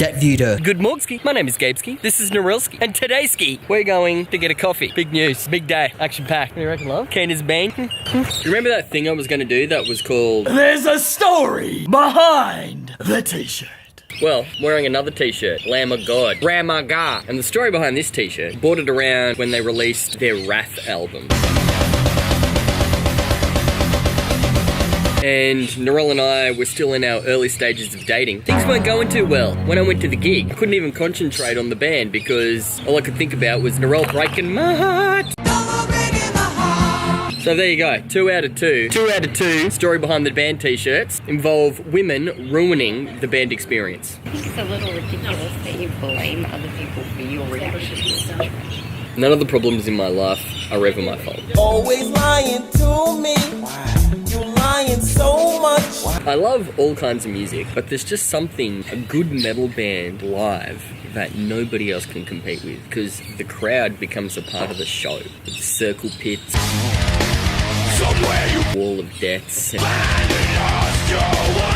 that viewed her. Good morning, my name is Gabeski. This is Norilski. And today, ski, we're going to get a coffee. Big news, big day, action packed. What do you reckon, love? Keen as bean. Remember that thing I was going to do that was called... There's a story behind the t-shirt. Well, wearing another t-shirt, Lamb of God, Ramaga. And the story behind this t-shirt, bought it around when they released their Wrath album. And Narelle and I were still in our early stages of dating. Things weren't going too well. When I went to the gig, I couldn't even concentrate on the band because all I could think about was Narelle breaking my heart. So there you go, 2 out of 2. 2 out of 2 story behind the band t-shirts involve women ruining the band experience. I think it's a little ridiculous that you blame other people for your reaction to the situation. None of the problems in my life are ever my fault. Always lying to me. You're lying so much. I love all kinds of music, but there's just something, a good metal band live, that nobody else can compete with, because the crowd becomes a part of the show. The circle pits, wall of deaths, and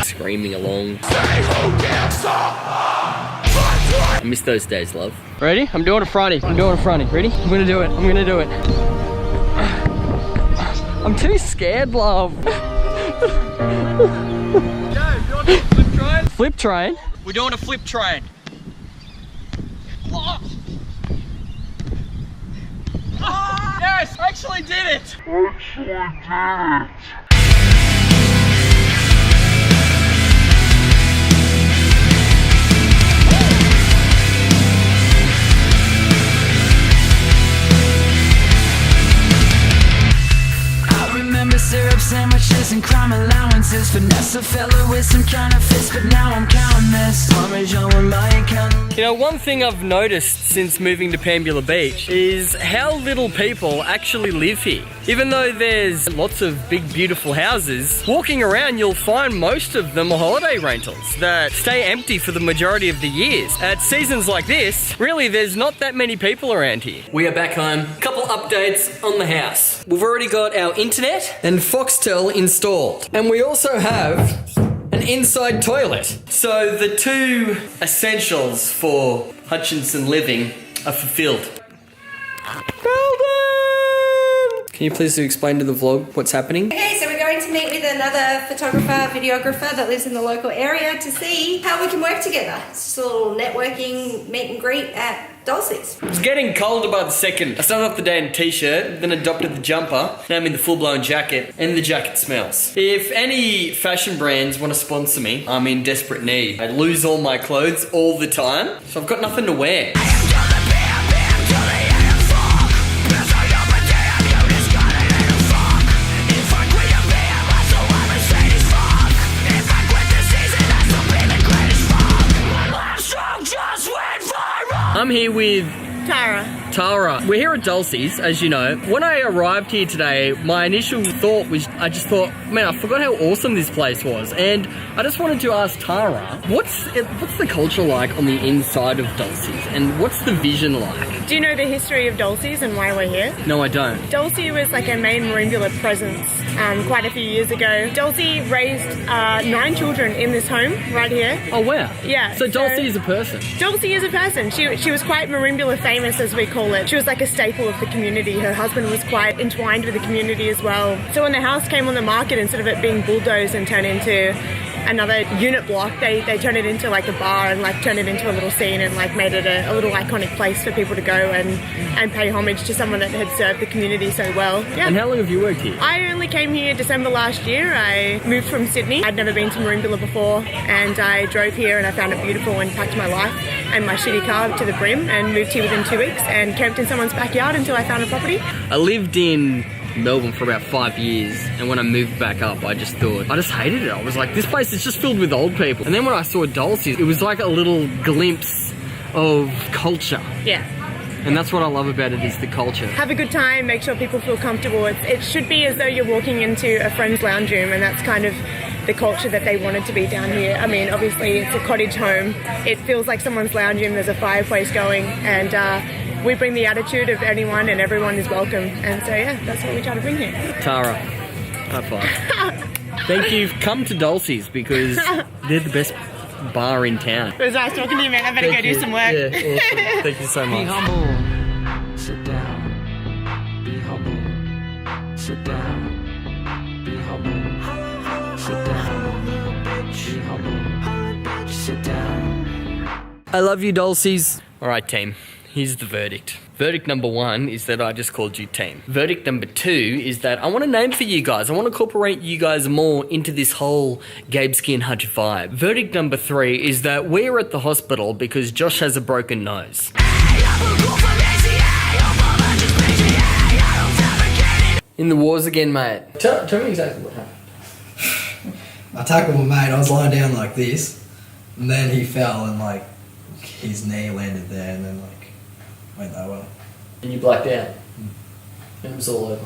screaming along. I miss those days, love. Ready? I'm doing a fronty. I'm doing a fronty. Ready? I'm gonna do it. I'm gonna do it. I'm too scared, love. Flip train? Flip train? We're doing a flip train. Oh. Oh, yes, I actually did it. Syrup sandwiches and crime allowances. Finesse a fella with some kind of fist, but now I'm counting this. Parmesan with my account. You know, one thing I've noticed since moving to Pambula Beach is how little people actually live here. Even though there's lots of big, beautiful houses, walking around you'll find most of them are holiday rentals that stay empty for the majority of the years. At seasons like this, really there's not that many people around here. We are back home. Couple updates on the house. We've already got our internet and Foxtel installed. And we also have an inside toilet. So the two essentials for Hutchinson living are fulfilled. Can you please explain to the vlog what's happening? Okay, so we're going to meet with another photographer, videographer that lives in the local area to see how we can work together. It's just a little networking meet and greet at Dulcie's. It's getting colder by the second. I started off the day in a t-shirt, then adopted the jumper, now I'm in the full-blown jacket, and the jacket smells. If any fashion brands want to sponsor me, I'm in desperate need. I lose all my clothes all the time, so I've got nothing to wear. I'm here with Tara. We're here at Dulcie's, as you know. When I arrived here today, my initial thought was, I just thought, man, I forgot how awesome this place was. And I just wanted to ask Tara, what's the culture like on the inside of Dulcie's? And what's the vision like? Do you know the history of Dulcie's and why we're here? No, I don't. Dulcie was like a main Merimbula presence quite a few years ago. Dulcie raised 9 children in this home right here. Oh, wow. Yeah. So Dulcie is a person? Dulcie is a person. She was quite Merimbula famous, as we call it. She was like a staple of the community. Her husband was quite entwined with the community as well. So when the house came on the market, instead of it being bulldozed and turned into another unit block, they turned it into like a bar and like turned it into a little scene and like made it a little iconic place for people to go and pay homage to someone that had served the community so well. Yeah. And how long have you worked here? I only came here December last year. I moved from Sydney. I'd never been to Merimbula before, and I drove here and I found it beautiful and packed my life and my shitty car up to the brim and moved here within 2 weeks and camped in someone's backyard until I found a property. I lived in Melbourne for about 5 years, and when I moved back up, I just hated it. I was like, this place is just filled with old people. And then when I saw Dulcie's, it was like a little glimpse of culture. Yeah. And that's what I love about it, is the culture. Have a good time, make sure people feel comfortable. It should be as though you're walking into a friend's lounge room, and that's kind of the culture that they wanted to be down here. I mean, obviously it's a cottage home. It feels like someone's lounge room. There's a fireplace going, and we bring the attitude of anyone and everyone is welcome. And so yeah, that's what we try to bring here. Tara, high five. Thank you. Come to Dulcie's because they're the best bar in town. It was nice talking to you, man. I better go do some work. Yeah, awesome. Thank you so Be much. humble. Sit down. Be humble. Sit down. Be humble. Sit down. Be humble. Sit down. I love you, Dulcies. All right, team. Here's the verdict. Verdict number 1 is that I just called you team. Verdict number 2 is that I want a name for you guys. I want to incorporate you guys more into this whole Gabeski and Hutch vibe. Verdict number 3 is that we're at the hospital because Josh has a broken nose. In the wars again, mate. Tell me exactly what happened. I tackled my mate, I was lying down like this, and then he fell and like his knee landed there and then like went that way. And you blacked out. And it was all over.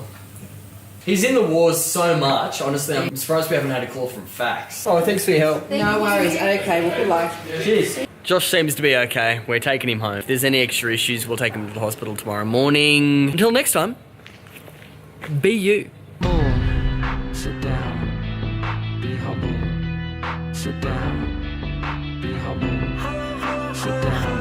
He's in the wars so much, honestly, I'm surprised we haven't had a call from Fax. Oh, thanks for your help. No worries. Okay, well, good luck. Cheers. Josh seems to be okay. We're taking him home. If there's any extra issues, we'll take him to the hospital tomorrow morning. Until next time, be you. Sit down. Be humble. Sit down. Be humble. Sit down.